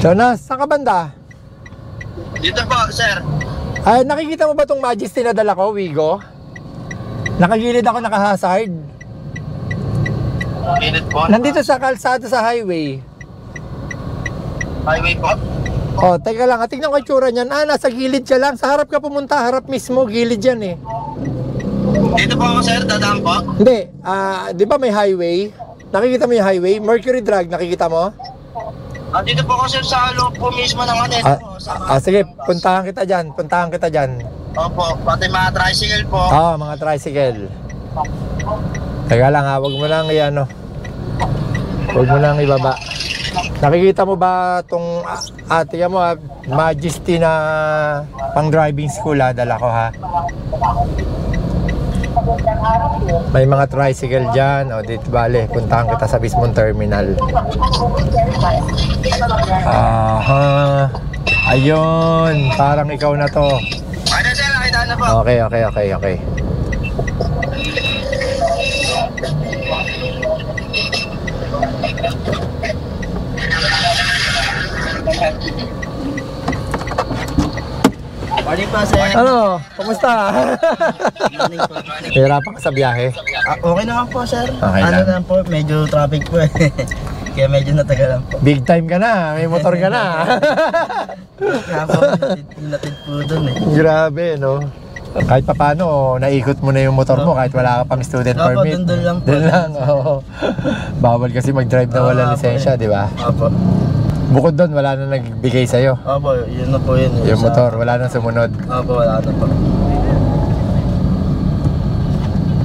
Jonas, saan ka banda? Dito po, sir. Ay, nakikita mo ba itong Majesty na dala ko, Wigo? Nakagilid ako, naka-hazard. Minute po. Nandito sa kalsada sa highway. Highway po. Oh, teka lang, tingnan ko yung tsura niyan. Nasa gilid siya lang. Sa harap ka pumunta, harap mismo, gilid yan eh. Dito po ako, sir. Dadaan po. Hindi, di ba may highway? Nakikita mo yung highway? Mercury Drag, nakikita mo? Dito po ako, sir, sa loob po mismo ng ano. Sige, puntahan kita dyan, puntahan kita dyan. Opo, pati mga tricycle po. Oo, mga tricycle. Teka lang ha, wag mo nang i-ano. Wag mo nang ibaba. Nakikita mo ba itong atiya mo ha, Majesty na pang driving school ha, dala ko ha. May mga tricycle dyan. O, dito bale, puntahan kita sa mismong terminal. Aha. Ayun, parang ikaw na to. Ano, sir, nakita na po. Okay. Morning po, sir. Ano? Kumusta? Hirapan ka sa biyahe? Okay naman po, sir. Okay ano lang. lang po, medyo traffic po eh. Kaya medyo natagalan po. Big time ka na, may motor ka na. Kaya po, natid po dun eh. Grabe, no? Kahit pa paano, naikot mo na yung motor mo kahit wala ka pang student Opo, permit. dun lang po. Dun lang, oo. Bawal kasi mag-drive na walang lisensya, di ba? Opo. Bukod doon, wala na nagbigay sa'yo. Opo, yun na po yun. Yung motor, wala na sumunod. Opo, wala na po.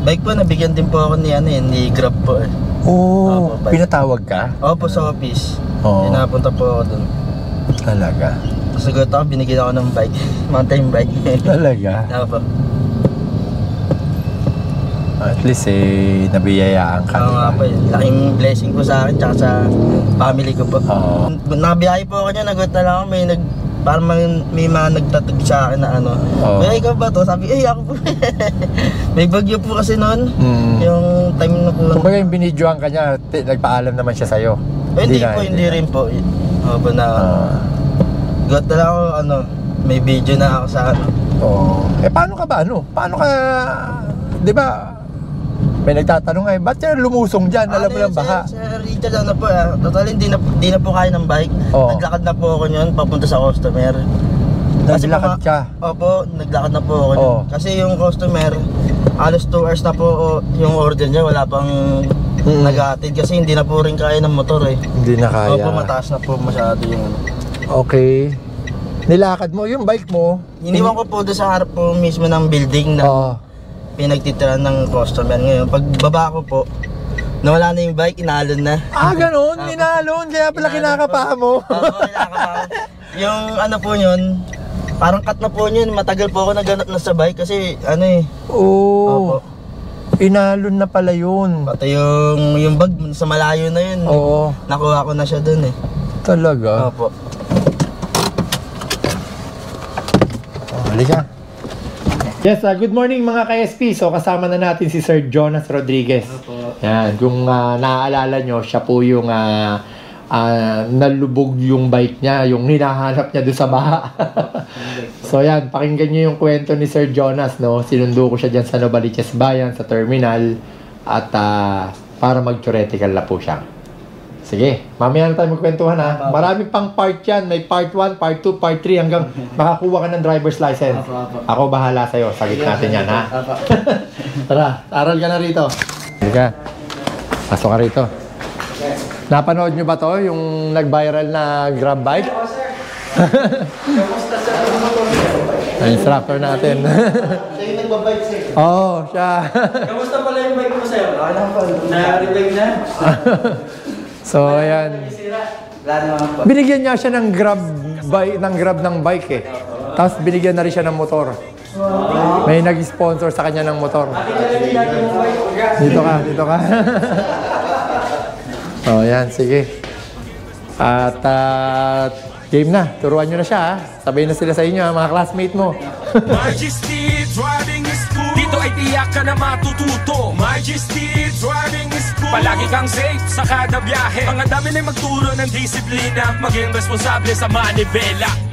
Bike po, nabigyan din po ako ni Grab po eh. Oo, Opo, bike. pinatawag ka? Opo, sa office. Oo. Pinapunta po ako dun. Talaga? Sagot ako, binigyan ako ng bike. Mountain bike. Talaga? Opo. At least nabiyayaan ka. Oo nga po eh. Laking blessing po sa akin tsaka sa family ko po. Oo. Nabiyahe po ako niya, nagot na lang ako, parang may mga nagtatag sa akin na ano. Oo. Kaya ikaw ba to? Sabi, ako po. May bagyo po kasi noon. Yung time na po. Kumbaga yung binidyoan ka niya, nagpaalam naman siya sa'yo. Hindi rin po. Opo na. Got na lang ako, may video na ako sa ano. Oo. Paano ka ba, Paano ka, di ba, may nagtatanong ba't siya lumusong dyan? Alam mo lang baka. Sir Richard, total hindi na po kaya ng bike. Oo. Naglakad na po ako yun, papunta sa customer. Naglakad ka? Opo, naglakad na po ako yun. Oo. Kasi yung customer, alos 2 hours na po yung order niya, wala pang nag-aatid kasi hindi na po rin kaya ng motor eh. Hindi na kaya. Opo, mataas na po masyado yung Okay. Nilakad mo, yung bike mo. Iniwan ko po doon sa harap po mismo ng building na pinagtitiran ng customer. Ngayon, pagbaba ko po, nawala na yung bike, inaalon na. Ganun? Inaalon? Kaya pala kinakapa mo? Opo, kinakapa. Yung po yun, parang cut na po yun. Matagal po ako naganap na sa bike kasi Oo. Opo. Inalon na pala yun. Pati yung bag sa malayo na yun. Oo. Nakuha ko na siya dun eh. Talaga? Opo. Halika. Yes, good morning mga ka-SP. So kasama na natin si Sir Jonas Rodriguez. Yan, kung naaalala nyo, siya po yung nalubog yung bike niya, yung hinahanap niya doon sa baha. So yan, pakinggan nyo yung kwento ni Sir Jonas, no? Sinundo ko siya dyan sa Novaliches Bayan, sa terminal, at para mag-theoretical na po siya. Sige, mamaya na tayo magkwentuhan ha. Marami pang part yan. May part 1, part 2, part 3 hanggang makakuha ka ng driver's license. Ako bahala sa'yo. Sagit natin yan ha. Tara, aral ka na rito. Halika. Pasok ka rito. Napanood nyo ba to? Yung nag-viral na Grab bike? Ang instructor natin. Siya yung nagbabike sir. Oo, siya. Kamusta pala yung bike mo sir? Na-revive na? So, ayan. Binigyan niya siya ng grab ng bike eh. Tapos binigyan na rin siya ng motor. May nag-sponsor sa kanya ng motor. Dito ka. Oh, ayan, sige. At game na. Turuan nyo na siya ha. Sabihin na sila sa inyo mga classmate mo. Majesty Driving School. Dito ay tiyak ka na matututo. Majesty Driving School. Palagi kang safe sa kada biyahe. Mga dami na magturo ng disiplina, maging responsable sa manibela.